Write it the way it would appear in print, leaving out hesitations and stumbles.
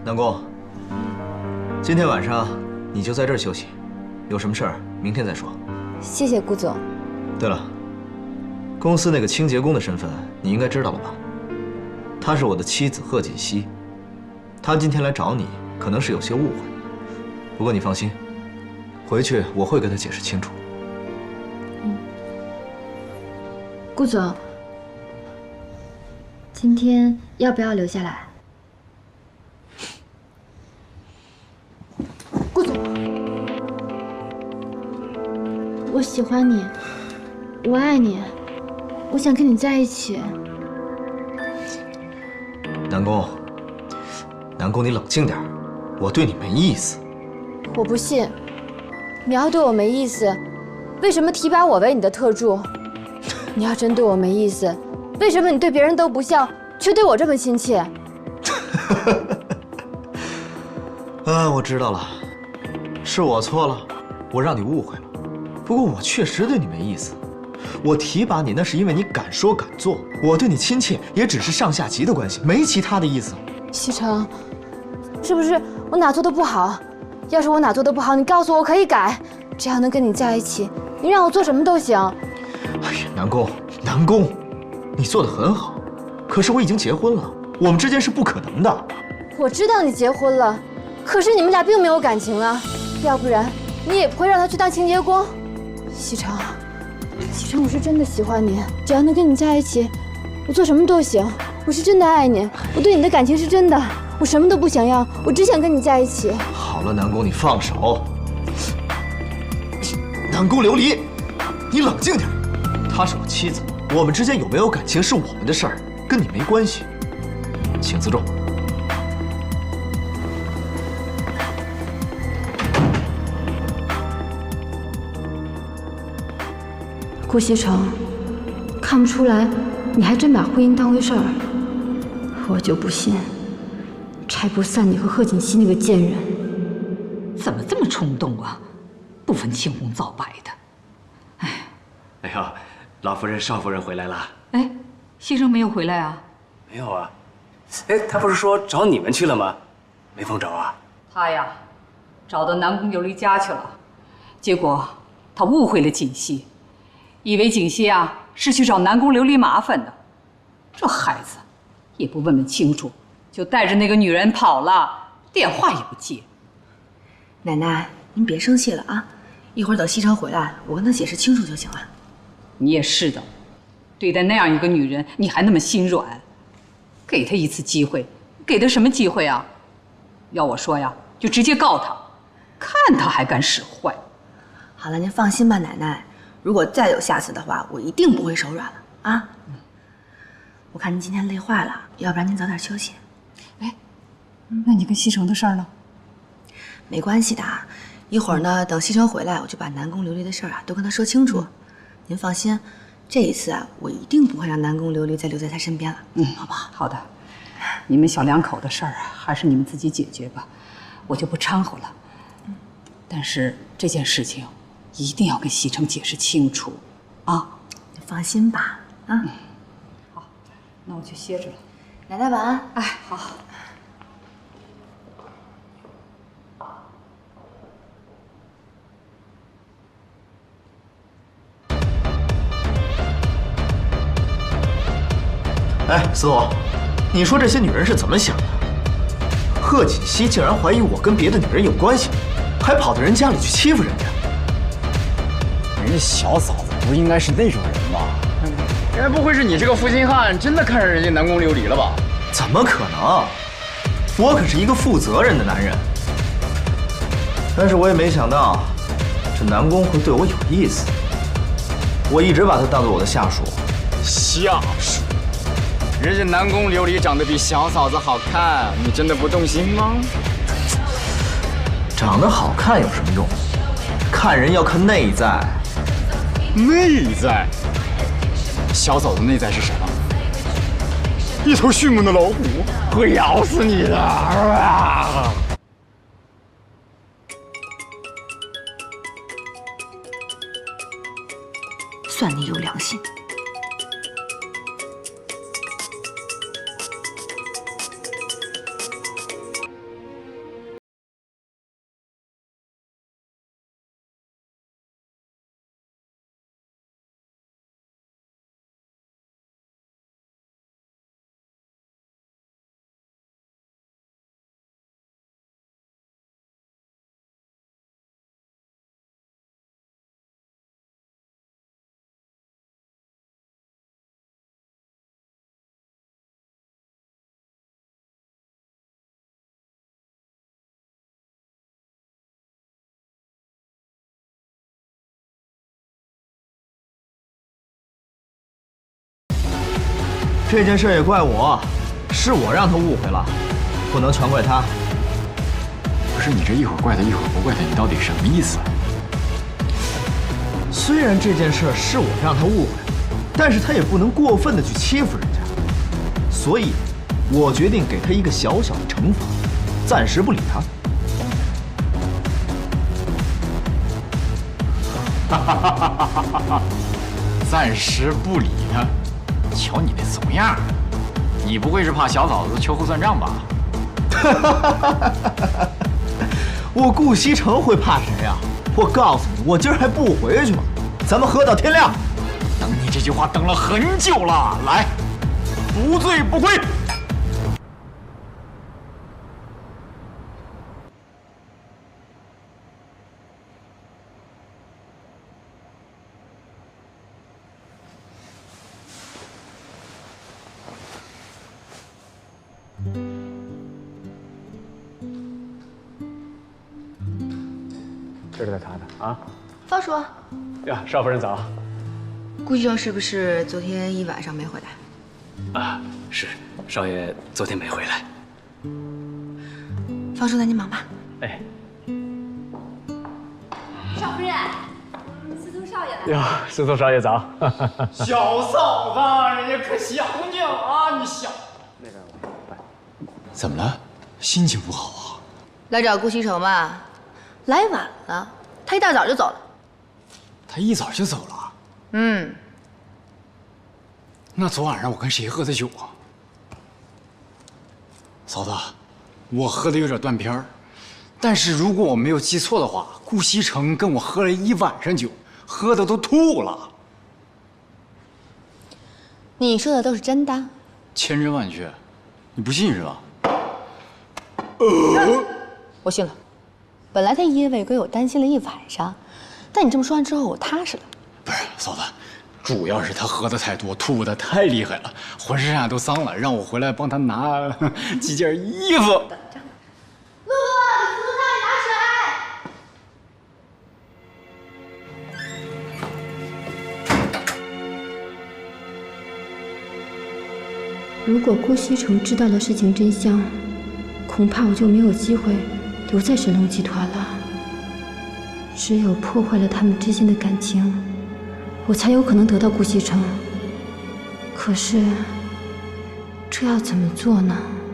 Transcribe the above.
南宫，今天晚上你就在这儿休息，有什么事儿明天再说。谢谢顾总。对了，公司那个清洁工的身份你应该知道了吧？她是我的妻子贺锦熙，她今天来找你，可能是有些误会。不过你放心，回去我会跟她解释清楚。顾总，今天要不要留下来？顾总，我喜欢你，我爱你，我想跟你在一起。南宫，南宫，你冷静点儿，我对你没意思。我不信，你要对我没意思，为什么提拔我为你的特助？你要真对我没意思，为什么你对别人都不像，却对我这么亲切？啊，我知道了，是我错了，我让你误会了。不过我确实对你没意思，我提拔你那是因为你敢说敢做，我对你亲切也只是上下级的关系，没其他的意思。西城，是不是我哪做的不好？要是我哪做的不好，你告诉我，我可以改。只要能跟你在一起，你让我做什么都行。哎呀，南宫，南宫，你做得很好，可是我已经结婚了，我们之间是不可能的。我知道你结婚了，可是你们俩并没有感情啊，要不然你也不会让他去当清洁工。西城，西城，我是真的喜欢你，只要能跟你在一起，我做什么都行。我是真的爱你，我对你的感情是真的，我什么都不想要，我只想跟你在一起。好了，南宫，你放手。南宫琉璃，你冷静点。她是我妻子，我们之间有没有感情是我们的事儿，跟你没关系。请自重。顾西城，看不出来，你还真把婚姻当回事儿。我就不信，拆不散你和贺锦熙那个贱人。怎么这么冲动啊？不分青红皂白的。哎呦，老夫人、少夫人回来了。哎，西城没有回来啊？没有啊。哎，他不是说找你们去了吗？没碰着啊？他呀，找到南宫琉璃家去了，结果他误会了锦溪，以为锦溪啊是去找南宫琉璃麻烦的。这孩子也不问问清楚，就带着那个女人跑了，电话也不接。奶奶，您别生气了啊，一会儿等西城回来，我跟他解释清楚就行了。你也是的，对待那样一个女人，你还那么心软，给她一次机会，给她什么机会啊？要我说呀，就直接告她，看她还敢使坏。好了，您放心吧，奶奶，如果再有下次的话，我一定不会手软了啊。我看您今天累坏了，要不然您早点休息。哎，那你跟西城的事儿呢？没关系的，一会儿呢，等西城回来，我就把南宫琉璃的事儿啊都跟他说清楚。您放心，这一次啊，我一定不会让南宫琉璃再留在他身边了。好不好？好的，你们小两口的事儿啊，还是你们自己解决吧，我就不掺和了。但是这件事情一定要跟西城解释清楚，啊！你放心吧，啊。好，那我就歇着了。奶奶晚安。哎，好。哎，司总，你说这些女人是怎么想的？贺锦熙竟然怀疑我跟别的女人有关系，还跑到人家里去欺负人家。人家小嫂子不应该是那种人吧？该不会是你这个负心汉真的看上人家南宫琉璃了吧？怎么可能？我可是一个负责任的男人。但是我也没想到，这南宫会对我有意思。我一直把他当做我的下属。下属？人家南宫琉璃长得比小嫂子好看，你真的不动心吗？长得好看有什么用？看人要看内在。内在？小嫂子内在是什么？一头迅猛的老虎，会咬死你的！算你有良心。这件事也怪我，是我让他误会了，不能全怪他。不是你这一会儿怪他一会儿不怪他，你到底什么意思？虽然这件事是我让他误会了，但是他也不能过分的去欺负人家，所以，我决定给他一个小小的惩罚，暂时不理他。暂时不理他。瞧你那怂样，你不会是怕小嫂子秋后算账吧？我顾西城会怕谁呀？我告诉你，我今儿还不回去吗？咱们喝到天亮。等你这句话等了很久了，来，不醉不归。这是在擦的啊。方叔，呀，少夫人早。顾医生是不是昨天一晚上没回来？啊，是，少爷昨天没回来。方叔，那您忙吧。哎。少夫人，司徒少爷来了。哟，司徒少爷早。小嫂子，人家可想你了啊！你想那个，怎么了？心情不好啊？来找顾西城吧，来晚了，他一大早就走了。他一早就走了。嗯。那昨晚上我跟谁喝的酒啊？嫂子，我喝的有点断片儿，但是如果我没有记错的话，顾西城跟我喝了一晚上酒，喝的都吐了。你说的都是真的？千真万确，你不信是吧？我信了。本来他因为给我担心了一晚上，但你这么说完之后，我踏实了。不是，嫂子，主要是他喝的太多，吐的太厉害了，浑身上下都脏了，让我回来帮他拿几件衣服。露露，司徒少爷拿水。如果顾西城知道了事情真相，恐怕我就没有机会留在神龙集团了。只有破坏了他们之间的感情，我才有可能得到顾西城。可是，这要怎么做呢？